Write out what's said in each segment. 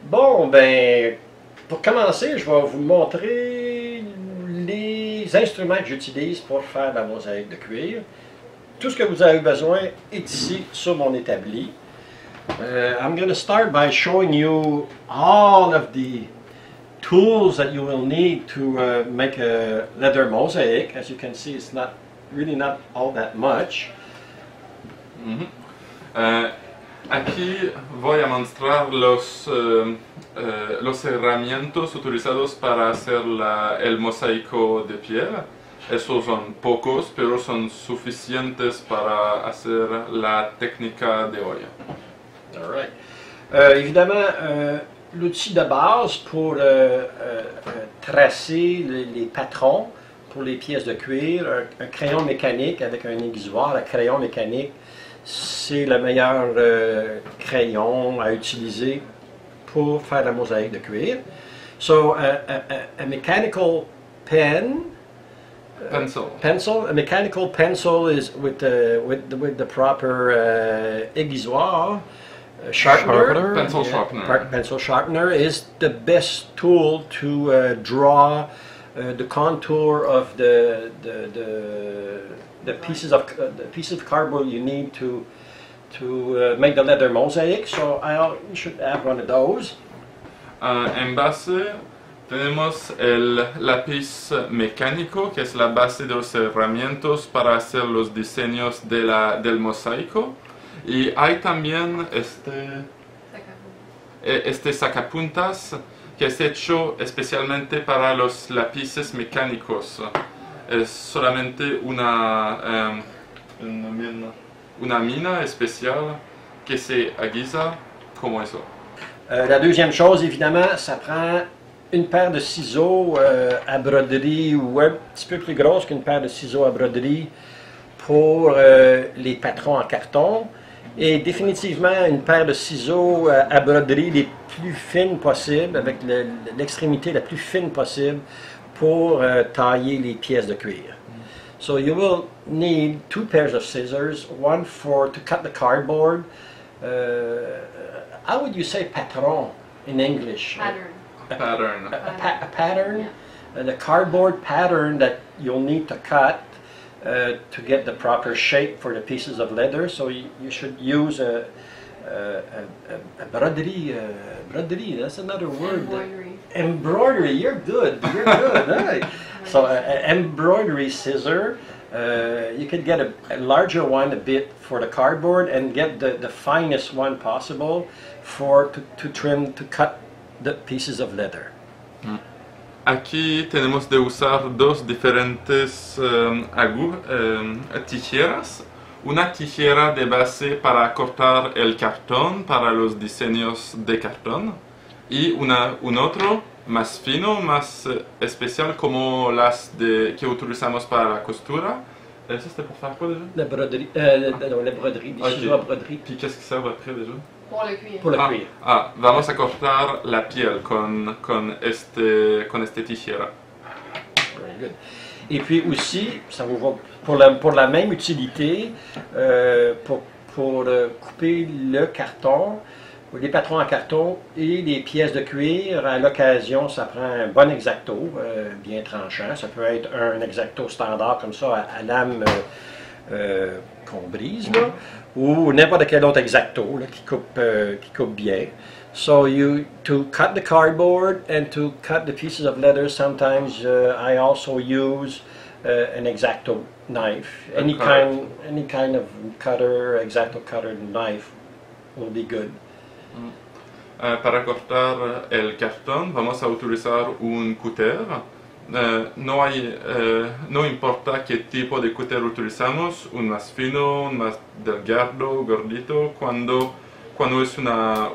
Bon, ben, pour commencer, je vais vous montrer les instruments que j'utilise pour faire la mosaïque de cuir. Tout ce que vous avez besoin est ici sur mon établi. I'm going to start by showing you all of the tools that you will need to make a leather mosaic. As you can see, it's really not all that much. Aquí voy a mostrar los herramientas utilizados para hacer el mosaico de piel. Esos son pocos, pero son suficientes para hacer la técnica de hoy. All right. Évidemment, l'outil de base pour tracer les patrons pour les pièces de cuir, un crayon mécanique avec un aiguisoir. Le crayon mécanique, c'est le meilleur crayon à utiliser pour faire la mosaïque de cuir. So, a mechanical pen. Pencil. A mechanical pencil is with the proper aiguisoir. Sharpener. Pencil sharpener. Pencil sharpener is the best tool to draw the contour of the pieces of cardboard you need to make the leather mosaic. So you should have one of those. En base tenemos el lápiz mecánico, que es la base de los herramientas para hacer los diseños del mosaico. Y hay también este sacapuntas, que es hecho especialmente para los lápices mecánicos. Es solamente una mina especial que se aiguisa como eso. La deuxième chose, évidemment, ça prend une paire de ciseaux à broderie ou un petit peu plus grosse qu'une paire de ciseaux à broderie pour les patrons en carton. Et définitivement une paire de ciseaux à broderie les plus fines possibles, avec l'extrémité la plus fine possible pour tailler les pièces de cuir. So you will need 2 pairs of scissors, one to cut the cardboard. How would you say patron in English? Pattern. A pattern? Yeah. The cardboard pattern that you'll need to cut to get the proper shape for the pieces of leather. So you should use a broderie. Broderie, that's another word. Embroidery. You're good. You're good. Right. So an embroidery scissor. You could get a larger one a bit for the cardboard and get the finest one possible to cut the pieces of leather. Aquí tenemos de usar dos diferentes tijeras. Una tijera de base para cortar el cartón, para los diseños de cartón. Y un otro más fino, más especial, como las que utilizamos para la costura. ¿Eso c'était pour faire quoi déjà? La broderie, la broderie, des ciseaux à broderie. Puis qu'est-ce qui sert après déjà? Pour le cuir. Pour le cuir. Vamos a cortar la piel con este tijera. Very good. Et puis aussi, ça vous va pour la même utilité, pour couper le carton, les patrons en carton et les pièces de cuir. À l'occasion, ça prend un bon X-Acto, bien tranchant. Ça peut être un X-Acto standard comme ça, à lame qu'on brise, là, ou n'importe quel autre X-Acto là, qui coupe bien. So to cut the cardboard and to cut the pieces of leather, sometimes I also use an X-Acto knife. Any kind of cutter, X-Acto cutter knife will be good. Para cortar el cartón vamos a utilizar un cúter. No importa qué tipo de cúter utilizamos, un más fino, un más delgado, gordito, cuando es una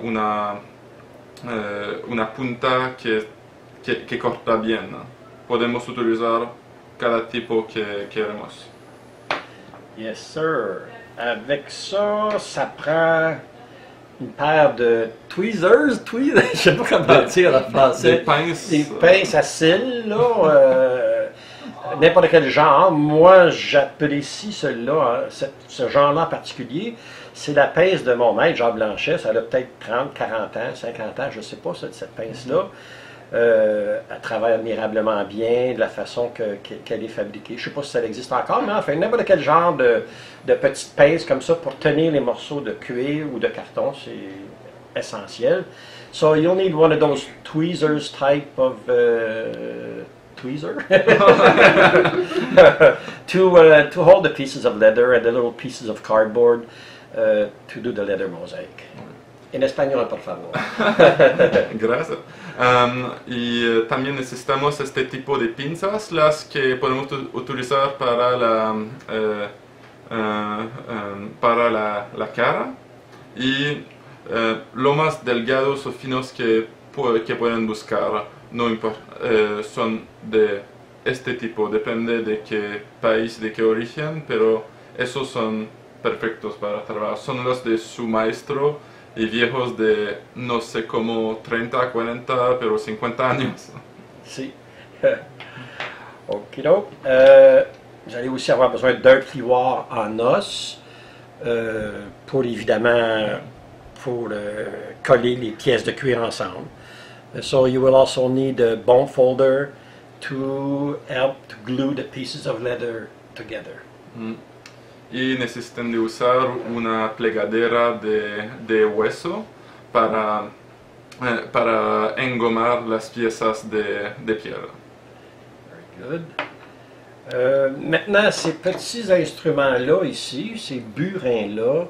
punta que corta bien. Podemos utilizar cada tipo que queremos. Yes, sir. Avec ça, ça prend une paire de tweezers, je sais pas comment dire en français. Des pinces à cils, là. N'importe quel genre. Moi, j'apprécie celui-là, ce genre-là en particulier. c'est la pince de mon maître, Jean Blanchet. Ça a peut-être 30, 40 ans, 50 ans, je ne sais pas, cette pince-là. Elle travaille admirablement bien de la façon qu'elle est fabriquée. Je ne sais pas si ça existe encore, mais enfin, n'importe quel genre de petite pince comme ça pour tenir les morceaux de cuir ou de carton, c'est essentiel. So you'll need one of those tweezers type of tweezer to hold the pieces of leather and the little pieces of cardboard to do the leather mosaic. En español, por favor. Gracias. También necesitamos este tipo de pinzas, las que podemos utilizar para la cara, y lo más delgados o finos que pueden buscar, no importa, son de este tipo, depende de qué país, de qué origen, pero esos son perfectos para trabajar. Son los de su maestro y viejos de no sé cómo 30, 40, pero 50 años. Si. Ok, donc, vous allez aussi avoir besoin d'un plioir en os pour évidemment coller les pièces de cuir ensemble. So you will also need a bone folder to help to glue the pieces of leather together. Y necesitan de usar una plegadera de hueso para engomar las piezas de piedra. Very good. Maintenant, ces petits instruments-là ici, ces burins-là,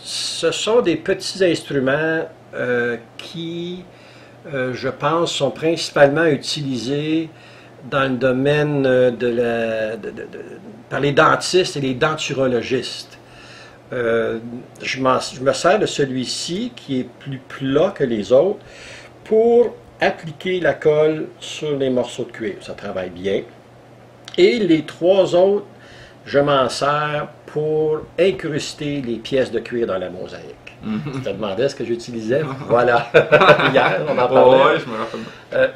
ce sont des petits instruments qui, je pense, sont principalement utilisés dans le domaine par les dentistes et les denturologistes. Je me sers de celui-ci, qui est plus plat que les autres, pour appliquer la colle sur les morceaux de cuir. Ça travaille bien. Et les trois autres, je m'en sers pour incruster les pièces de cuir dans la mosaïque. Tu te demandais ce que j'utilisais? Voilà. Hier, on en parlait. Ouais, je me rappelle.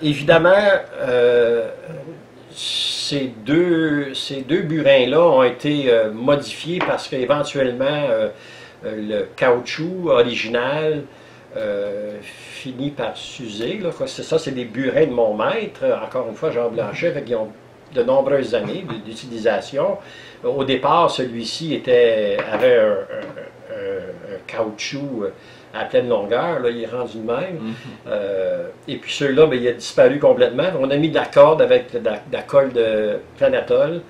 Évidemment, ces deux burins-là ont été modifiés parce qu'éventuellement, le caoutchouc original finit par s'user. C'est ça, c'est des burins de mon maître. Encore une fois, Jean Blanchet, qui ont de nombreuses années d'utilisation. Au départ, celui-ci avait un caoutchouc à pleine longueur, là, il est rendu de même. Et puis celui-là, il a disparu complètement. On a mis de la corde avec de la colle de Planatol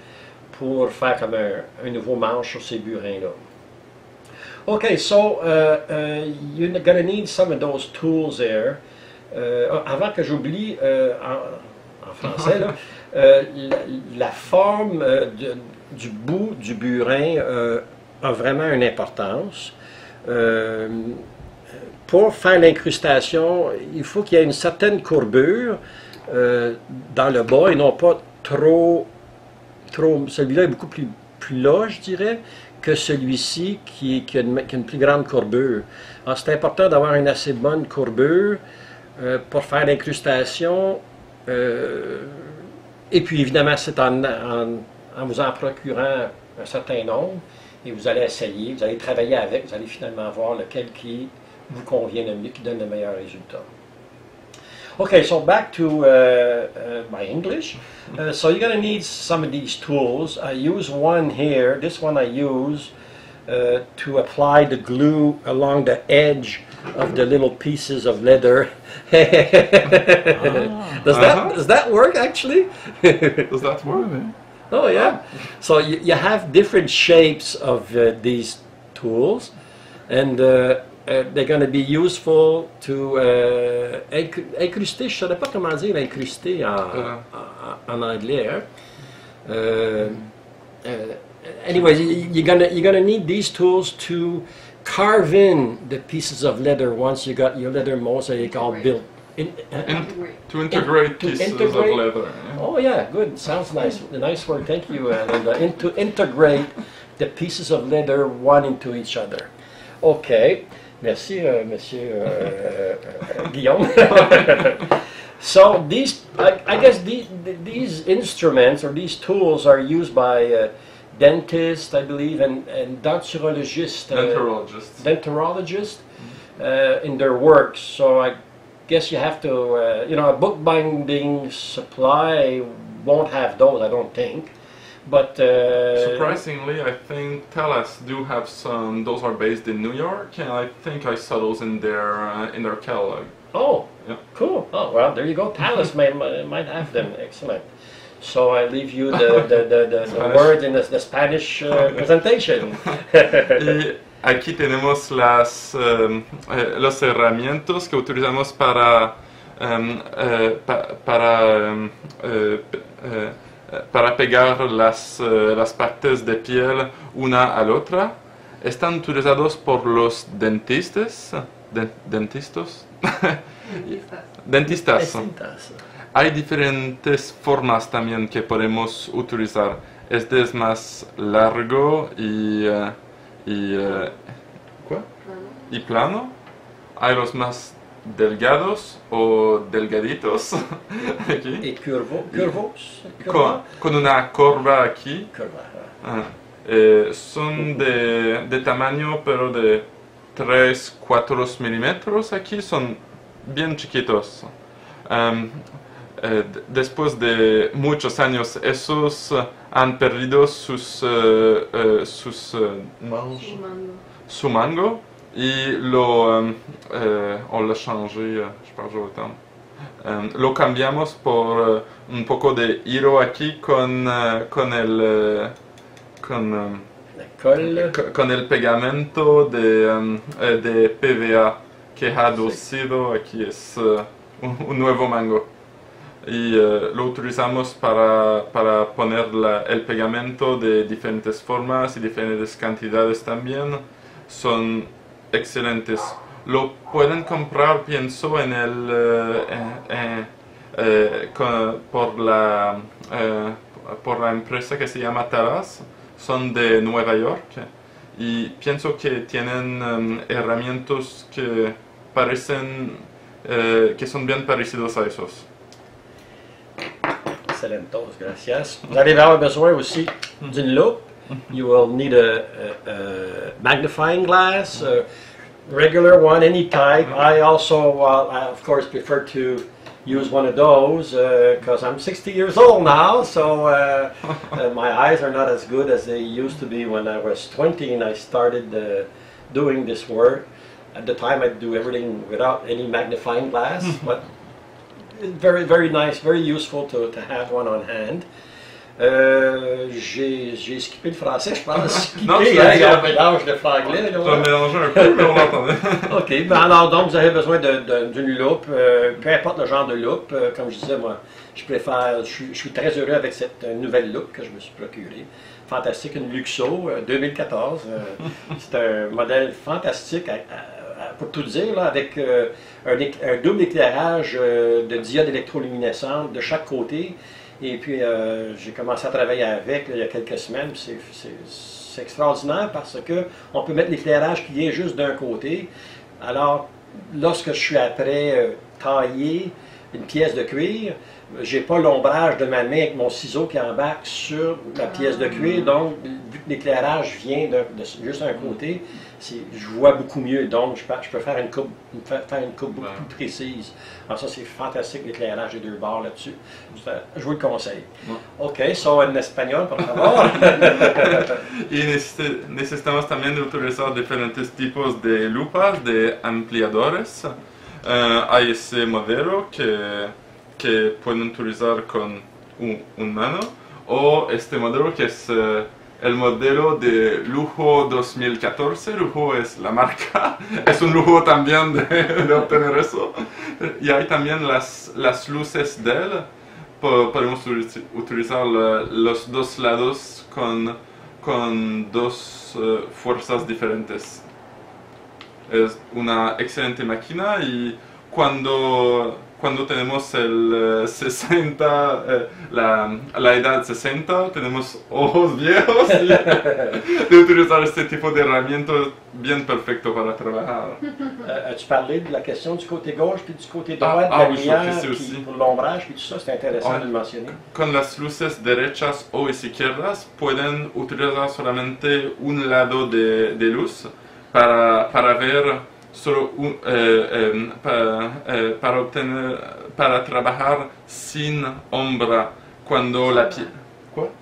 pour faire comme un nouveau manche sur ces burins-là. Okay, so you're gonna need some of those tools there. Avant que j'oublie, en français, là, la forme du bout du burin a vraiment une importance. Pour faire l'incrustation, il faut qu'il y ait une certaine courbure dans le bas et non pas trop celui-là est beaucoup plus plat, je dirais, que celui-ci qui a une plus grande courbure. Alors c'est important d'avoir une assez bonne courbure pour faire l'incrustation. Et puis évidemment, c'est en vous en procurant un certain nombre, et vous allez essayer, vous allez travailler avec, vous allez finalement voir lequel qui vous convient le mieux, qui donne le meilleur résultat. Okay, so back to my English. So you're going to need some of these tools. I use one here. This one I use to apply the glue along the edge of the little pieces of leather. Does that work actually? Does that work? Oh yeah. So you have different shapes of these tools, and they're going to be useful to incruster. Je ne saurais pas comment dire incruster en anglais. Hein? Anyways, you're gonna need these tools to carve in the pieces of leather once you got your leather mosaic all built. To integrate pieces of leather. Yeah. Oh yeah, good. Sounds nice. A nice word. Thank you, Linda. To integrate the pieces of leather one into each other. Okay. Merci, Monsieur Guillaume. So these, I guess these instruments or these tools are used by dentist, I believe, and denturologist, Denturologist. in their work. So I guess you have to, a bookbinding supply won't have those, I don't think. But Surprisingly, I think Talas do have some. Those are based in New York, and I think I saw those in their catalog. oh, Yeah. cool. Oh, well, there you go. Talis might have them. Excellent. So I leave you the Spanish. word in the Spanish presentation. Y aquí tenemos los herramientas que utilizamos para pegar las partes de piel una a la otra. Están utilizados por los dentistas. Dentistas. Distintas. Hay diferentes formas también que podemos utilizar. Este es más largo ¿cuál? Y plano. Hay los más delgados o delgaditos aquí. Y curvos. Con una curva aquí. Curva. Son de tamaño pero de 3-4 milímetros aquí. Son bien chiquitos. Después de muchos años, esos han perdido su mango y on l'a changé, je parle autant. Lo cambiamos por un poco de hilo aquí con el pegamento de PVA que ha aducido aquí. Es un nuevo mango. Y lo utilizamos para poner el pegamento de diferentes formas y diferentes cantidades también. Son excelentes. Lo pueden comprar, pienso, por la empresa que se llama Talas. Son de Nueva York y pienso que tienen herramientas que que son bien parecidos a esos. Excellentos, gracias. Vous allez avoir besoin aussi d'une loupe. You will need a magnifying glass, a regular one, any type. I also, I of course, prefer to use one of those because I'm 60 years old now, so my eyes are not as good as they used to be when I was 20 and I started doing this work. At the time, I'd do everything without any magnifying glass, but very, very nice, very useful to have one on hand. J'ai skippé le français, je pense. Non, Skippé, c'est hein, on mélange le franglais. Je vais mélanger un peu, mais on l'entendait. OK, ben alors donc vous avez besoin d'une loupe, peu importe le genre de loupe. Comme je disais, moi, je suis très heureux avec cette nouvelle loupe que je me suis procurée. Fantastique, une Luxo 2014. C'est un modèle fantastique, pour tout dire, là, avec un double éclairage de diodes électroluminescentes de chaque côté. Et puis j'ai commencé à travailler avec il y a quelques semaines. C'est extraordinaire parce que on peut mettre l'éclairage qui est juste d'un côté. Alors, lorsque je suis après tailler une pièce de cuir, j'ai pas l'ombrage de ma main avec mon ciseau qui embarque sur la pièce de cuir. Donc, vu que l'éclairage vient de juste un côté, je vois beaucoup mieux. Donc, je peux faire une coupe beaucoup plus précise. Alors ça, c'est fantastique, l'éclairage des deux bords là-dessus. Je vous le conseille. OK, so en español, por favor. Y necesitamos también de utilizar diferentes tipos de lupas, de ampliadores. Hay ese modelo que pueden utilizar con un mano, o este modelo que es el modelo de Lujo 2014. Lujo es la marca, es un lujo también de obtener eso. Y hay también las luces de él. Podemos utilizar los dos lados con dos fuerzas diferentes. Es una excelente máquina y cuando cuando tenemos el 60, la edad 60, tenemos ojos viejos y de utilizar este tipo de herramienta es bien perfecto para trabajar. As-tu parlé de la question du côté gauche puis du côté droit de la oui, je lumière, l'apprécie puis aussi. pour l'ombrage, puis tout ça, c'est intéressant Ouais. de le mentionner. Con las luces derechas o izquierdas pueden utilizar solamente un lado de luz para ver solo para trabajar sin sombra cuando la piel.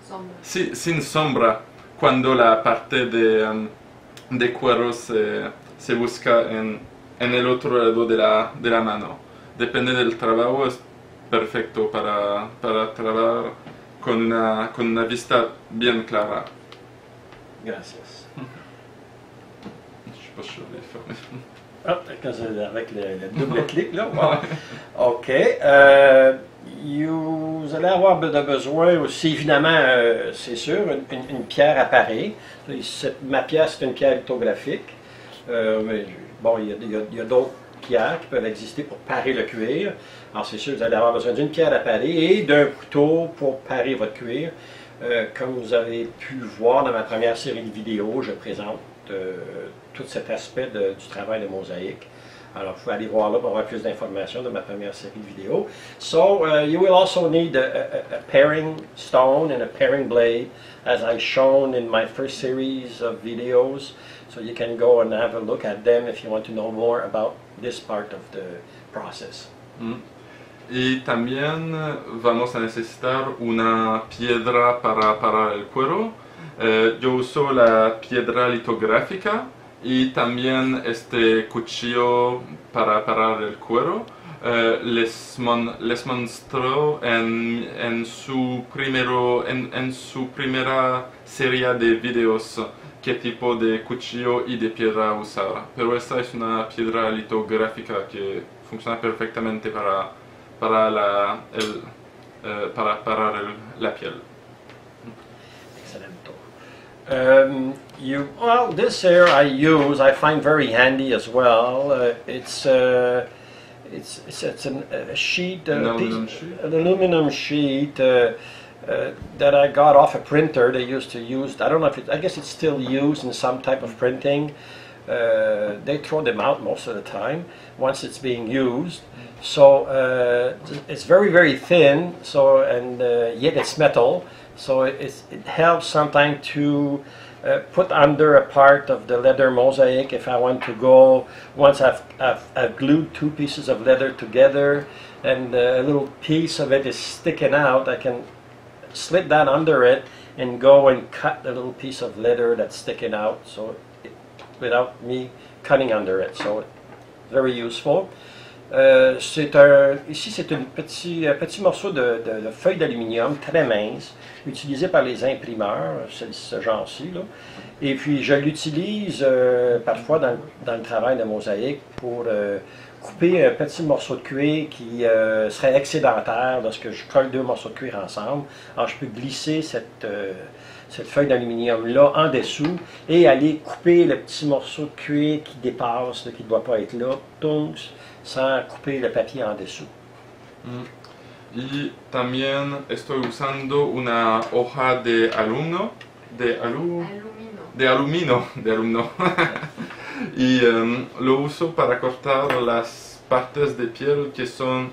Sombra. Sí, sin sombra cuando la parte de cuero se busca en el otro lado de la mano. Depende del trabajo, es perfecto para trabajar con una vista bien clara. Gracias. Je sais pas si je l'ai fermé. Ah, avec le double clic, là. Wow. OK. Vous allez avoir besoin aussi, évidemment, c'est sûr, une pierre à parer. Ma pierre, c'est une pierre lithographique. Mais, bon, il y a d'autres pierres qui peuvent exister pour parer le cuir. Alors, c'est sûr, vous allez avoir besoin d'une pierre à parer et d'un couteau pour parer votre cuir. Comme vous avez pu voir dans ma première série de vidéos, je présente tout cet aspect du travail de mosaïque. Alors, vous pouvez aller voir là pour avoir plus d'informations de ma première série de vidéos. So, you will also need a paring stone and a paring blade, as I've shown in my first series of videos. So you can go and have a look at them if you want to know more about this part of the process. Y también vamos a necesitar una piedra para el cuero. Yo uso la piedra litográfica y también este cuchillo para parar el cuero. Les mostró en su primera serie de videos qué tipo de cuchillo y de piedra usar. Pero esta es una piedra litográfica que funciona perfectamente para parar la piel. Excellent. Well, this here I find very handy as well. It's a sheet, An aluminum sheet? an aluminum sheet that I got off a printer. They used to use. I don't know if I guess it's still used in some type of printing. They throw them out most of the time once it's being used. So it's very, very thin. So and yet it's metal. So it helps sometimes to put under a part of the leather mosaic if I want to go. Once I've glued two pieces of leather together and a little piece of it is sticking out, I can slip that under it and go and cut the little piece of leather that's sticking out. So without me cutting under it, so very useful. Ici c'est un petit morceau de feuille d'aluminium très mince, utilisé par les imprimeurs, ce genre-ci. Et puis je l'utilise parfois dans le travail de mosaïque pour couper un petit morceau de cuir qui serait excédentaire lorsque je colle deux morceaux de cuir ensemble. Alors je peux glisser cette feuille d'aluminium-là en dessous et aller couper le petit morceau de cuir qui dépasse, qui ne doit pas être là, sans couper le papier en dessous. Y también estoy usando una hoja de alumino y lo uso para cortar las partes de piel que son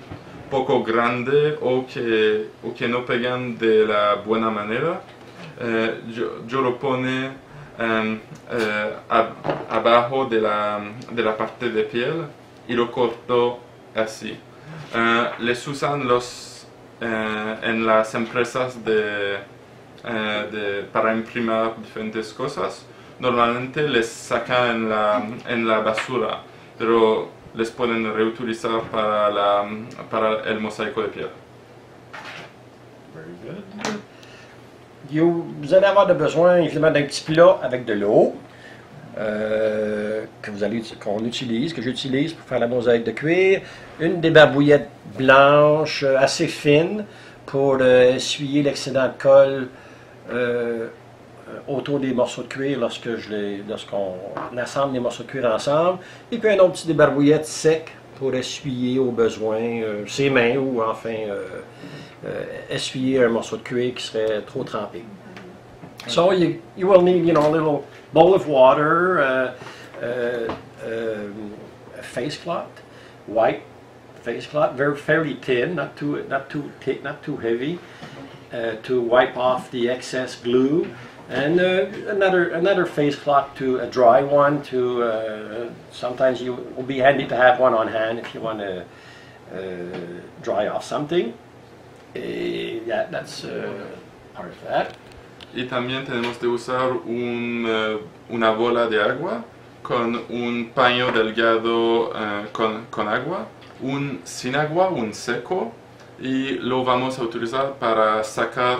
poco grandes o que no pegan de la buena manera. Yo lo pone abajo de la parte de piel y lo corto así. Les usan en las empresas para imprimir diferentes cosas. Normalmente les sacan en la basura, pero les pueden reutilizar para el mosaico de piel. Very good. Vous allez avoir besoin évidemment d'un petit plat avec de l'eau qu'on utilise, que j'utilise pour faire la mosaïque de cuir, une des barbouillettes blanches assez fines pour essuyer l'excédent de colle autour des morceaux de cuir lorsqu'on assemble les morceaux de cuir ensemble, et puis un autre petit débarbouillette sec pour essuyer au besoin ses mains ou enfin essuyer un morceau de cuir qui serait trop trempé. So you will need, you know, a little bowl of water, a face cloth, white face cloth, fairly thin, not too thick, not too heavy, to wipe off the excess glue, and another face cloth, to a dry one. To sometimes it will be handy to have one on hand if you want to dry off something. Yeah, that's part of that. Y también tenemos de usar una bola de agua con un paño delgado con agua, un sin agua, un seco, y lo vamos a utilizar para sacar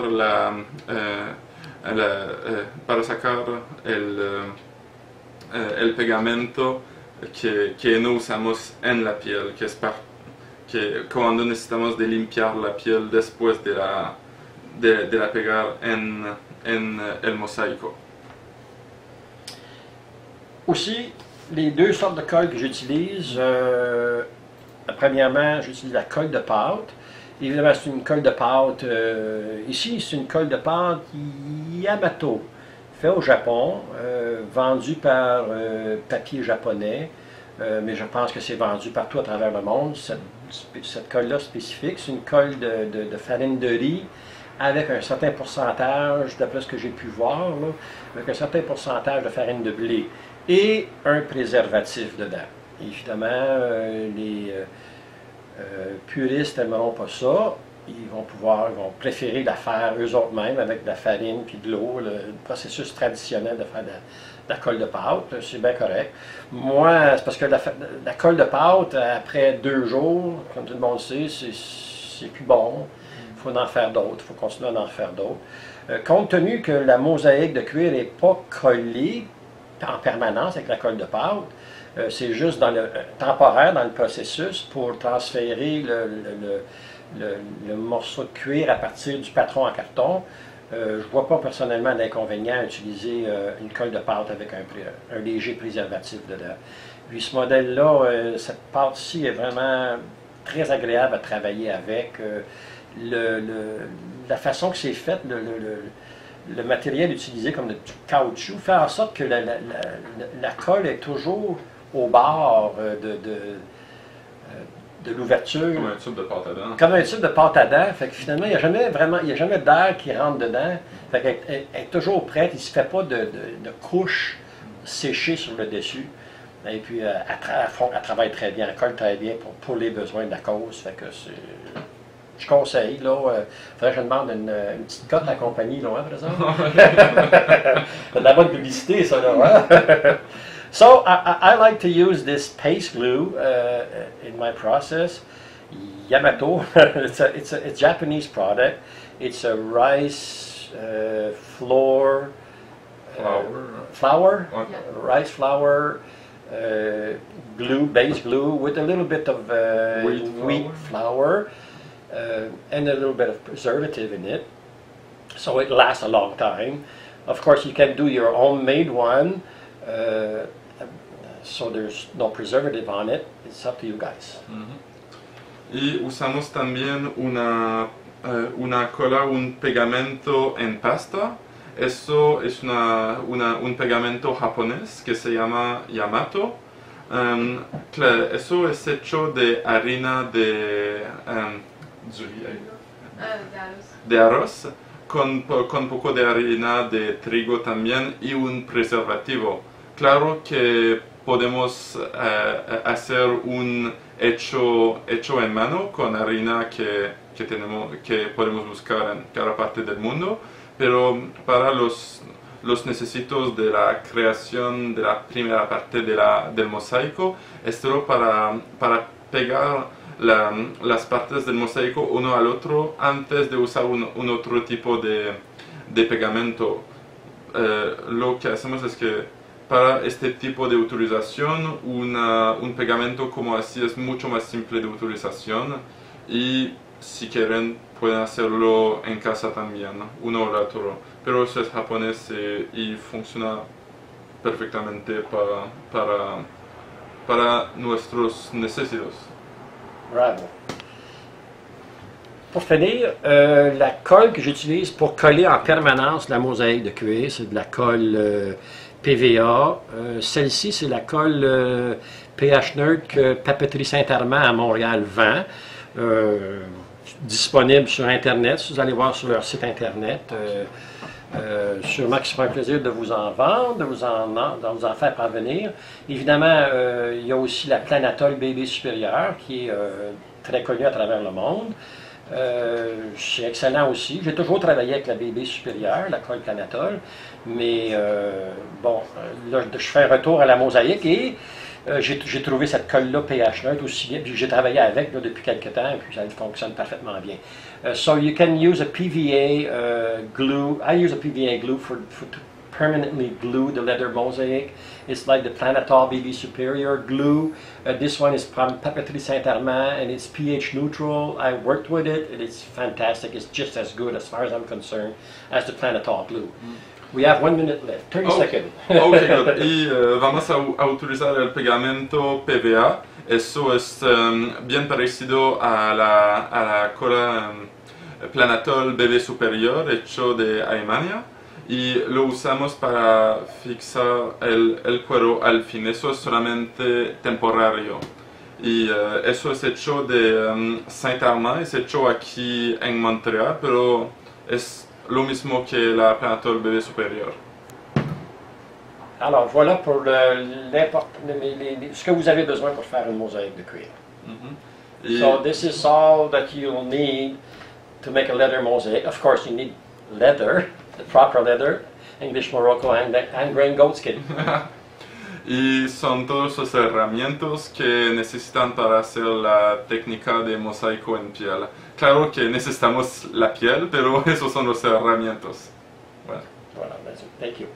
el pegamento que no usamos en la piel, que cuando necesitamos de limpiar la piel después de la pegar en el mosaico. Aussi, les deux sortes de colle que j'utilise, premièrement, j'utilise la colle de pâte. Évidemment, c'est une colle de pâte, ici c'est une colle de pâte Yamato, faite au Japon, vendue par Papier Japonais, mais je pense que c'est vendu partout à travers le monde, cette colle-là spécifique. C'est une colle de farine de riz, avec un certain pourcentage, d'après ce que j'ai pu voir, là, avec un certain pourcentage de farine de blé et un préservatif dedans. Évidemment, les puristes n'aimeront pas ça. Ils vont préférer la faire eux autres mêmes avec de la farine puis de l'eau, le processus traditionnel de faire de la colle de pâte, c'est bien correct. Moi, c'est parce que la colle de pâte, après 2 jours, comme tout le monde sait, c'est plus bon. Il faut en faire d'autres, il faut continuer à en faire d'autres. Compte tenu que la mosaïque de cuir n'est pas collée en permanence avec la colle de pâte, c'est juste temporaire dans le processus pour transférer le morceau de cuir à partir du patron en carton. Je ne vois pas personnellement d'inconvénient à utiliser une colle de pâte avec un léger préservatif dedans. Puis ce modèle-là, cette pâte-ci est vraiment très agréable à travailler avec. La façon que c'est fait, le matériel utilisé comme du caoutchouc, fait en sorte que la colle est toujours au bord de l'ouverture. Comme un tube de pâte à dents. Comme un tube de pâte à dents. Fait que finalement, il n'y a jamais d'air qui rentre dedans. Fait qu'elle est toujours prête. Il ne se fait pas de couche séchée sur le dessus. Et puis, elle travaille très bien. Elle colle très bien pour les besoins de la cause. Fait que je conseille, là, faudrait que je demande une petite cote à la compagnie, là, hein, par exemple. C'est de la bonne publicité, ça, là, hein? So, I like to use this paste glue in my process. Yamato, it's a Japanese product. It's a rice flour, rice flour glue, base glue, with a little bit of wheat flour. And a little bit of preservative in it, so it lasts a long time. Of course, you can do your own made one, so there's no preservative on it. It's up to you guys. Y usamos también una cola, un pegamento en pasta. Eso es un pegamento japonés que se llama Yamato. Eso es hecho de harina de arroz, con poco de harina de trigo también y un preservativo. Claro que podemos hacer un hecho en mano con harina que podemos buscar en cada parte del mundo, pero para los necesitos de la creación de la primera parte del mosaico, es solo para pegar las partes del mosaico uno al otro antes de usar un otro tipo de pegamento. Lo que hacemos es que para este tipo de utilización un pegamento como así es mucho más simple de utilización, y si quieren pueden hacerlo en casa también, uno o el otro, pero eso es japonés y funciona perfectamente para nuestros necesidades. Bravo. Pour finir, la colle que j'utilise pour coller en permanence la mosaïque de cuir, c'est de la colle PVA. Celle-ci, c'est la colle pH neutre que Papeterie Saint-Armand à Montréal vend. Disponible sur Internet, si vous allez voir sur leur site Internet. Sûrement qu'il sera un plaisir de vous en vendre, de vous en faire parvenir. Évidemment, il y a aussi la Planatol BB supérieure qui est très connue à travers le monde. C'est excellent aussi. J'ai toujours travaillé avec la BB supérieure, la colle Planatol, mais bon, là, je fais un retour à la mosaïque et j'ai trouvé cette colle-là pH neutre aussi bien, puis j'ai travaillé avec là, depuis quelques temps, et puis ça fonctionne parfaitement bien. So you can use a PVA glue. I use a PVA glue to permanently glue the leather mosaic. It's like the Planatol BB Superior glue. This one is from Papeterie Saint-Armand and it's pH neutral. I worked with it and it's fantastic. It's just as good as far as I'm concerned as the Planatol glue. We have 1 minute left, 30 seconds. Ok, good. Y vamos a utilizar el pegamento PVA. Eso es bien parecido a la cola Planatol BB Superior hecho de Alemania. Y lo usamos para fixar el cuero al fin. Eso es solamente temporario. Y eso es hecho de Saint-Armand, es hecho aquí en Montréal, pero es lo mismo que la Planatol BB Superior. Alors voilà pour ce que vous avez besoin pour faire une mosaïque de cuir. So this is all that you'll need to make a leather mosaic. Of course you need leather, the proper leather, English Morocco and grain goatskin. Y son todas las herramientas que necesitan para hacer la técnica de mosaico en piel. Claro que necesitamos la piel, pero esos son las herramientas. Bueno. Voilà, that's it. Thank you.